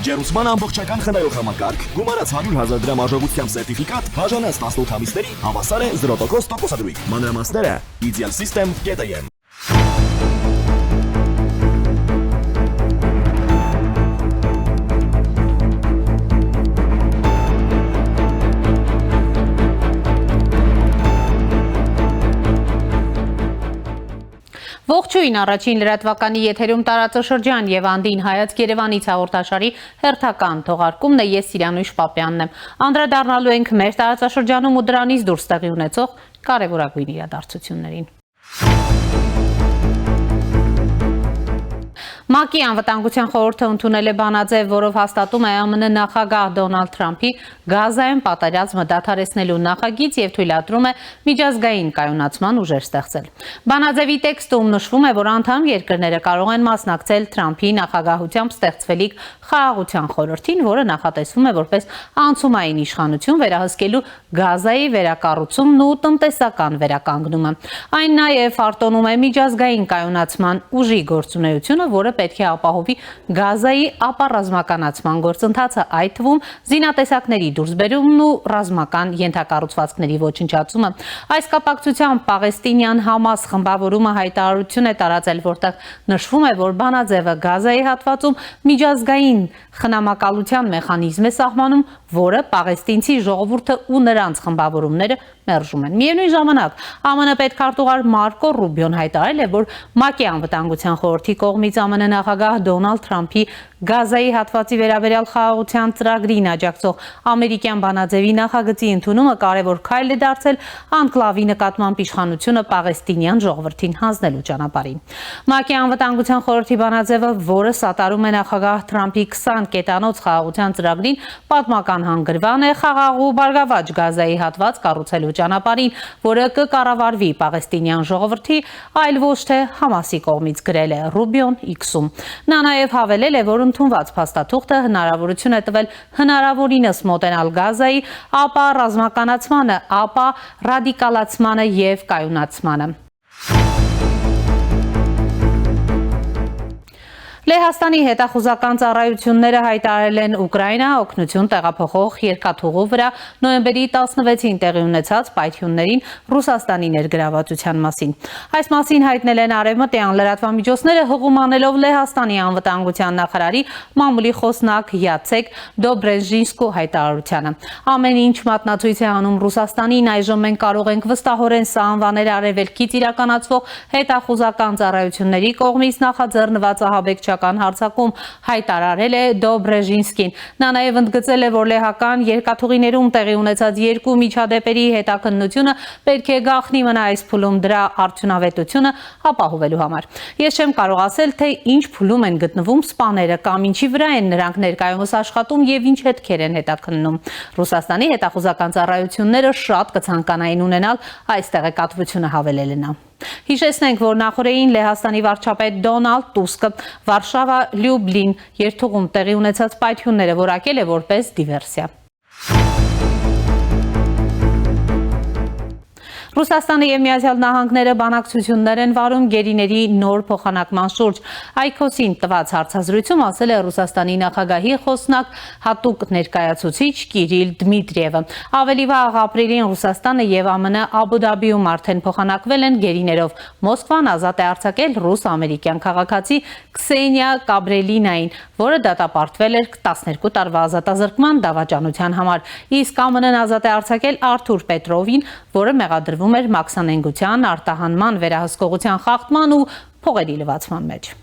Ջերուսման ամբողջական խնայող համակարգ, գումարած 100,000 դրամ արժողությամբ սերտիֆիկատ, բաժանած 18 ամիսների հավասար է 0% տոկոսադրույք։ Մանրամասները idealsystem.am Ողջույն, առաջին լրատվականի եթերում տարածաշրջան եւ Անդին հայացք Երևանից հաղորդաշարի հերթական թողարկումն է, ես Սիրանույշ Պապյանն եմ։ Անդրադառնալու ենք մեր տարածաշրջանում ու դրանից դուրս տեղի ունեցող կարևորագույն իրադարձություններին։ ՄԱԿ-ի անվտանգության խորհուրդը ընդունել է բանաձև, որով հաստատում է ԱՄՆ նախագահ Դոնալդ Թրամփի Գազայում պատերազմը դադարեցնելու նախագիծ եւ թույլատրում է միջազգային կայունացման ուժեր ստեղծել։ Բանաձևի տեքստում նշվում է, որ անդամ երկրները կարող են մասնակցել Թրամփի նախագահությամբ ստեղծվելիք խաղաղության խորհրդին, որը նախատեսվում է որպես անցումային իշխանություն վերահսկելու Գազայի վերակառուցումն ու տնտեսական վերականգնումը։ Այն նաեւ արտոնում է միջազգային կայունացման ուժի գործունեությունը, որը պետք է ապահովի Գազայի ապառազմականացման գործընթացը, այդ թվում զինատեսակների դուրսբերումն ու ռազմական ենթակառուցվածքների ոչնչացումը։ Այս կապակցությամբ Պաղեստինյան Համաս խմբավորումը հայտարարություն է տարածել, որտեղ նշվում է, որ բանաձևը Գազայի հատվածում միջազգային խնամակալության մեխանիզմ է սահմանում, որը պաղեստինցի ժողովուրդը ու նրանց խմբավորումները մերժում են։ Միևնույն ժամանակ ԱՄՆ պետքարտուղար Մարկո Ռուբիոն հայտարարել է, որ ՄԱԿ-ի անվտանգության խորհրդի կողմից ԱՄՆ նախագահ Դոնալդ Թրամփի Գազայի հատվածի վերաբերյալ խաղաղության ծրագրին աջակցող ամերիկյան բանաձևի նախագծի ընդունումը կարևոր քայլ է դարձել անկլավի նկատմամբ իշխանությունը պաղեստինյան ժողովրդին հանձնելու ճանապարհին։ ՄԱԿ-ի անվտանգության խորհրդի բանաձևը, որը սատարում է նախագահ Թրամփի 20 կետանոց խաղաղության ծրագրին, պատմական հանգրվան է խաղաղ ու բարգավաճ Գազայի հատված կառուցելու ճանապարհին, որը կկառավարվի պաղեստինյան ժողովրդի, այլ ոչ թե Համասի կողմից, գրել է Ռուբիոն X-ում։ Նա նաև հավելել է, որ ընդունված փաստաթուղթը հնարավորություն է տվել հնարավորինս մոտենալ Գազայի, ապա ռազմականացմանը, ապա ռադիկալացմանը եւ կայունացմանը։ Լեհաստանի հետախուզական ծառայությունները հայտարարել են Ուկրաինա օգնություն տեղափոխող երկաթուղու վրա նոյեմբերի 16-ին տեղի ունեցած պայթյուններին Ռուսաստանի ներգրավվածության մասին։ Այս մասին հայտնել են արևմտյան լրատվամիջոցները, հղում անելով Լեհաստանի անվտանգության նախարարի մամուլի խոսնակ Յացեք Դոբրեժինսկու հայտարարությանը։ Ամեն ինչ մատնացույց է անում Ռուսաստանին, այժմ մենք կարող ենք վստահորեն սա անվանել արևելքից իրականացվող հետախուզական ծառայությունների կողմից նախաձեռնված ահաբեկչական հարձակում, հայտարարել է Դոբրեժինսկին։ Նա նաև ընդգծել է, որ լեհական երկաթուղիներում տեղի ունեցած երկու միջադեպերի հետաքննությունը պետք է գաղտնի մնա այս փուլում դրա արդյունավետությունը ապահովելու համար։ Ես չեմ կարող ասել, թե ինչ փուլում են գտնվում սպաները կամ ինչի վրա են նրանք ներկայումս աշխատում եւ ինչ հետքեր են հետաքննում։ Ռուսաստանի հետախուզական ծառայությունները շատ կցանկանային ունենալ այս տեղեկատվությունը, հավելել է նա։ Հիշեցնենք, որ նախորդին Լեհաստանի վարչապետ Դոնալդ Տուսկը Վարշավա Լյուբլին երթուղում տեղի ունեցած պայթյունները որակել է որպես դիվերսիա։ Ռուսաստանը եւ Միացյալ Նահանգները բանակցություններ են վարում գերիների նոր փոխանակման շուրջ։ Այքոսին տված հարցազրույցում ասել է Ռուսաստանի նախագահի խոսնակ հատուկ ներկայացուցիչ Կիրիլ Դմիտրիևը։ Ավելի վաղ ապրիլին Ռուսաստանը եւ ԱՄՆ Աբու Դաբիում արդեն փոխանակվել են գերիներով։ Մոսկվան ազատ է արձակել ռուս-ամերիկյան քաղաքացի Քսենիա Կաբրելինային, որը դատապարտվել էր 12 տարվա ազատազրկման դավաճանության համար։ Իսկ ԱՄՆ-ն ազատ է արձակել Արթուր Պետրովին, որը մեղադրվում էր մաքսանենգության, արտահանման, վերահսկողության խախտման ու փողերի լվացման մեջ։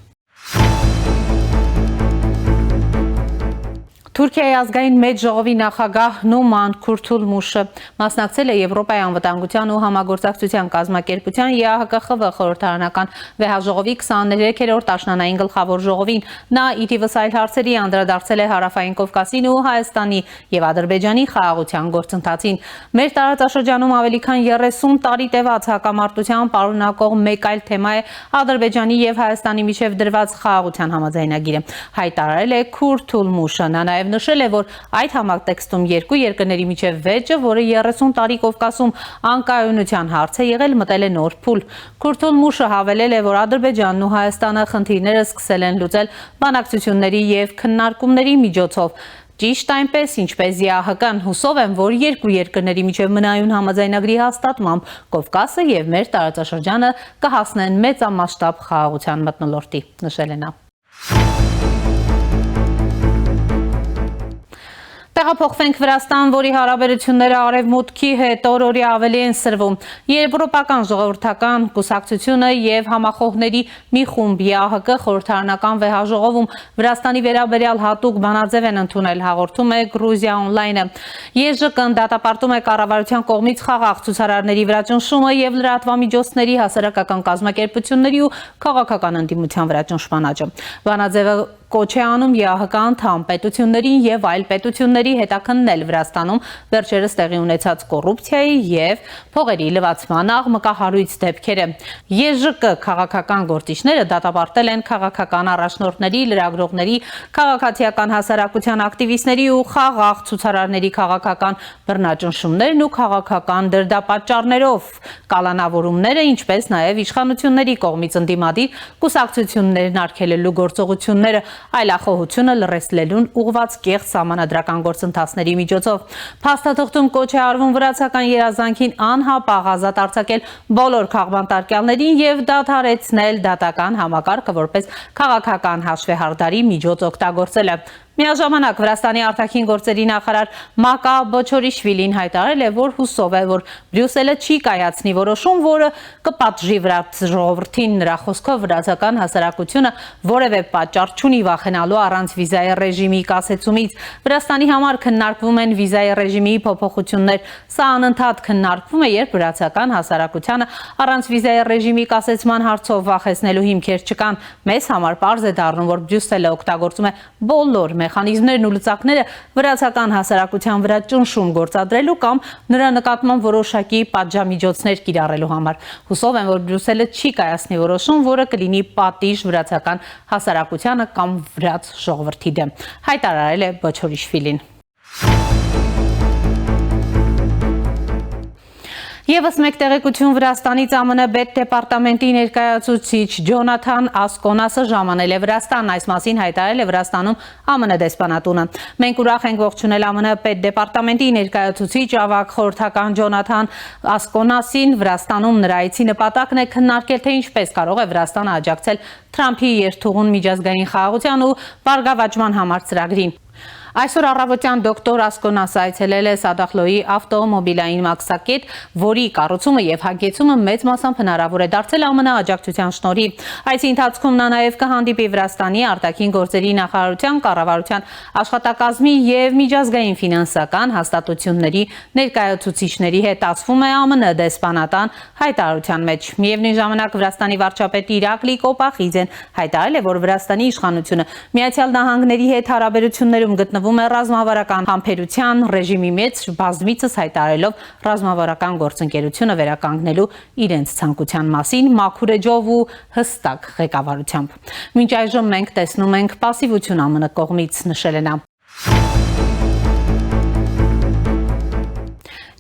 Թուրքիայի ազգային մեծ ժողովի նախագահ Նուման Քուրթուլմուշը մասնակցել է Եվրոպայի անվտանգության ու համագործակցության կազմակերպության ԵԱՀԿ-ԽՎ խորհրդարանական վեհաժողովի 23-րդ աշնանային գլխավոր ժողովին։ Նա ի տիվս այլ հարցերի անդրադարձել է Հարավային Կովկասին ու Հայաստանի եւ Ադրբեջանի խաղաղության գործընթացին։ Մեր տարածաշրջանում ավելի քան 30 տարի տևած հակամարտության պարունակող մեկ այլ թեմա է Ադրբեջանի եւ Հայաստանի միջև դրված խաղաղության համաձայնագիրը, հայտարարել է Քուրթուլմուշը։ Նա Նաև նշել է, որ այդ համատեքստում երկու երկրների միջև վեճը, որը 30 տարի Կովկասում անկայունության հարց է եղել, մտել է նոր փուլ։ Քուրթուլմուշը հավելել է, որ Ադրբեջանն ու Հայաստանը խնդիրները սկսել են լուծել բանակցությունների և քննարկումների միջոցով։ Ճիշտ այնպես, ինչպես ԵԱՀԿ-ն, հուսով եմ, որ երկու երկրների միջև մնայուն համաձայնագրի հաստատմամբ Կովկասը և մեր տարածաշրջանը կհասնեն մեծամասշտաբ խաղաղության մթնոլորտի, նշել է նա։ Տեղափոխվենք Վրաստան, որի հարաբերությունները արևմուտքի հետ օր-օրի ավելի են սրվում։ Եվրոպական ժողովրդական կուսակցությունը և համախոհների մի խումբ ԵԱՀԿ խորհրդարանական վեհաժողովում Վրաստանի վերաբերյալ հատուկ բանաձև են ընդունել, հաղորդում է Գրուզիա օնլայնը։ ԵԺԿ-ն դատապարտում է կառավարության կողմից խաղաղ ցուցարարների վրա ճնշումը և լրատվամիջոցների, հասարակական կազմակերպությունների ու քաղաքական ընդդիմության վրա ճնշման աճը։ Բանաձևը կոչ է անում ԵԱՀԿ անդամ պետություններին և այլ պետությունների հետաքննել Վրաստանում վերջերս տեղի ունեցած կոռուպցիայի և փողերի լվացման աղմկահարույց դեպքերը։ ԵԺԿ քաղաքական գործիչները դատապարտել են քաղաքական առաջնորդների, լրագրողների, քաղաքացիական հասարակության ակտիվիստների ու խաղաղ ցուցարարների քաղաքական բռնաճնշումներն ու քաղաքական դրդապատճառներով կալանավորումները, ինչպես նաև իշխանությունների կողմից ընդդիմադիր կուսակցություններն արգելելու գործողությունները, այլախոհությունը լռեցնելուն ուղղված կեղծ սահմանադրական գործընթացների միջոցով։ Փաստաթղթում կոչ է արվում վրացական երազանքին անհապաղ ազատ արձակել բոլոր քաղբանտարկյալներին և դադարեցնել դատական համակարգը որպես քաղաքական հաշվեհարդարի միջոց օգտագործելը։ Միաժամանակ Վրաստանի արտաքին գործերի նախարար Մակա Բոչորիշվիլին հայտարարել է, որ հուսով է, որ Բրյուսելը չի կայացնի որոշում, որը կպատժի վրաց ժողովրդին։ Նրա խոսքով վրացական հասարակությունը որևէ պատճառ չունի վախենալու առանց վիզայի ռեժիմի կասեցումից։ Վրաստանի համար քննարկվում են վիզայի ռեժիմի փոփոխություններ։ Սա անընդհատ քննարկվում է, երբ վրացական հասարակությանը առանց վիզայի ռեժիմի կասեցման հարցով վախեցնելու հիմքեր չկան։ Մեզ համար պարզ է դառնում, որ Բրյուսելը օգտագործում է բոլոր մեխանիզմներն ու լծակները վրացական հասարակության վրա ճնշում գործադրելու կամ նրա նկատմամբ որոշակի պատժամիջոցներ կիրառելու համար։ Հուսով եմ, որ Բրյուսելը չի կայացնի որոշում, որը կլինի պատիժ վրացական հասարակությանը կամ վրաց ժողովրդի դեմ, հայտարարել է Բոչորիշվիլին։ Եվս մեկ տեղեկություն Վրաստանից ԱՄՆ պետդեպարտամենտի ներկայացուցիչ Ջոնաթան Ասկոնասը ժամանել է Վրաստան, այս մասին հայտարարել է Վրաստանում ԱՄՆ դեսպանատունը։ Մենք ուրախ ենք ողջունել ԱՄՆ պետդեպարտամենտի ներկայացուցիչ ավագ խորհրդական Ջոնաթան Ասկոնասին Վրաստանում։ Նրա այցի նպատակն է քննարկել, թե ինչպես կարող է Վրաստանը աջակցել Թրամփի երթուղուն միջազգային խաղաղության ու բարգավաճման համար ծրագրին։ Այսօր առավոտյան դոկտոր Ասկոնասը այցելել է Սադախլոյի ավտոմոբիլային մաքսակետ, որի կառուցումը և հագեցումը մեծ մասամբ հնարավոր է դարձել ԱՄՆ աջակցության շնորհիվ։ Այցի ընթացքում նա նաև կհանդիպի Վրաստանի արտաքին գործերի նախարարության, կառավարության աշխատակազմի և միջազգային ֆինանսական հաստատությունների ներկայացուցիչների հետ, ասվում է ԱՄՆ դեսպանատան հայտարարության մեջ։ Միևնույն ժամանակ Վրաստանի վարչապետ Իրակլի Կոպախիձեն հայտարարել է, որ Վրաստանի իշխանությունը Միացյալ Նահանգների հետ հարաբերություններում գտնվում է ռազմավարական համբերության ռեժիմի մեջ, բազմիցս հայտարարելով ռազմավարական գործընկերությունը վերականգնելու իրենց ցանկության մասին մաքուր էջով ու հստակ ղեկավարությամբ։ Մինչ այժմ մենք տեսնում ենք պասիվություն ԱՄՆ կողմից, նշել է նա։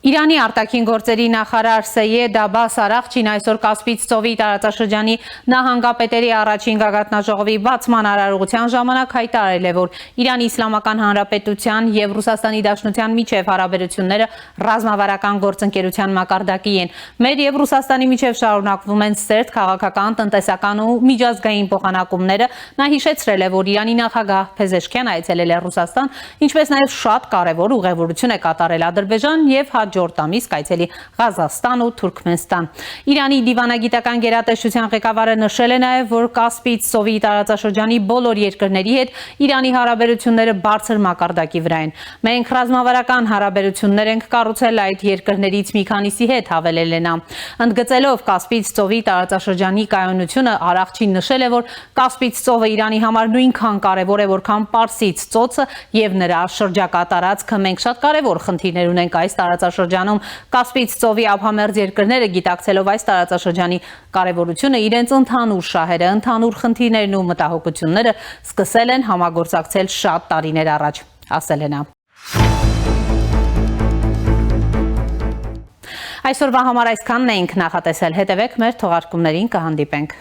Իրանի արտաքին գործերի նախարար Սեյեդ Աբբաս Արաղչին այսօր Կասպից ծովի տարածաշրջանի նահանգապետերի առաջին գագաթնաժողովի բացման արարողության ժամանակ հայտարարել է, որ Իրանի Իսլամական Հանրապետության և Ռուսաստանի Դաշնության միջև հարաբերությունները ռազմավարական գործընկերության մակարդակի են։ Մեր և Ռուսաստանի միջև շարունակվում են սերտ քաղաքական, տնտեսական ու միջազգային փոխանակումները։ Նա հիշեցրել է, որ Իրանի նախագահ Փեզեշքիան այցելել է Ռուսաստան, ինչպես նաև շատ կարևոր ուղևորություն է կատարել Ադրբեջան և հաջորդ ամիս կայցելի Ղազախստան ու Թուրքմենստան։ Իրանի դիվանագիտական գերատեսչության ղեկավարը նշել է նաև, որ Կասպից ծովի տարածաշրջանի բոլոր երկրների հետ Իրանի հարաբերությունները բարձր մակարդակի վրա են։ Մենք ռազմավարական հարաբերություններ ենք կառուցել այդ երկրներից մի քանիսի հետ, հավելել է նա։ Ընդգծելով Կասպից ծովի տարածաշրջանի կայունությունը, Արաղչին նշել է, որ Կասպից ծովը Իրանի համար նույնքան կարևոր է, որքան Պարսից ծոցը և նրա շրջակա տարածքը։ Մենք շատ կարևոր խնդիրներ ունենք այս տարածաշրջանում։ Կասպից ծովի ափամերձ երկրները, գիտակցելով այս տարածաշրջանի կարևորությունը, իրենց ընդհանուր շահերը, ընդհանուր խնդիրներն ու մտահոգությունները սկսել են համագործակցել շատ տարիներ առաջ։ ասել է նա։ Այսօրվա համար այսքանն էինք նախատեսել, հետևեք մեր թողարկումներին, կհանդիպենք։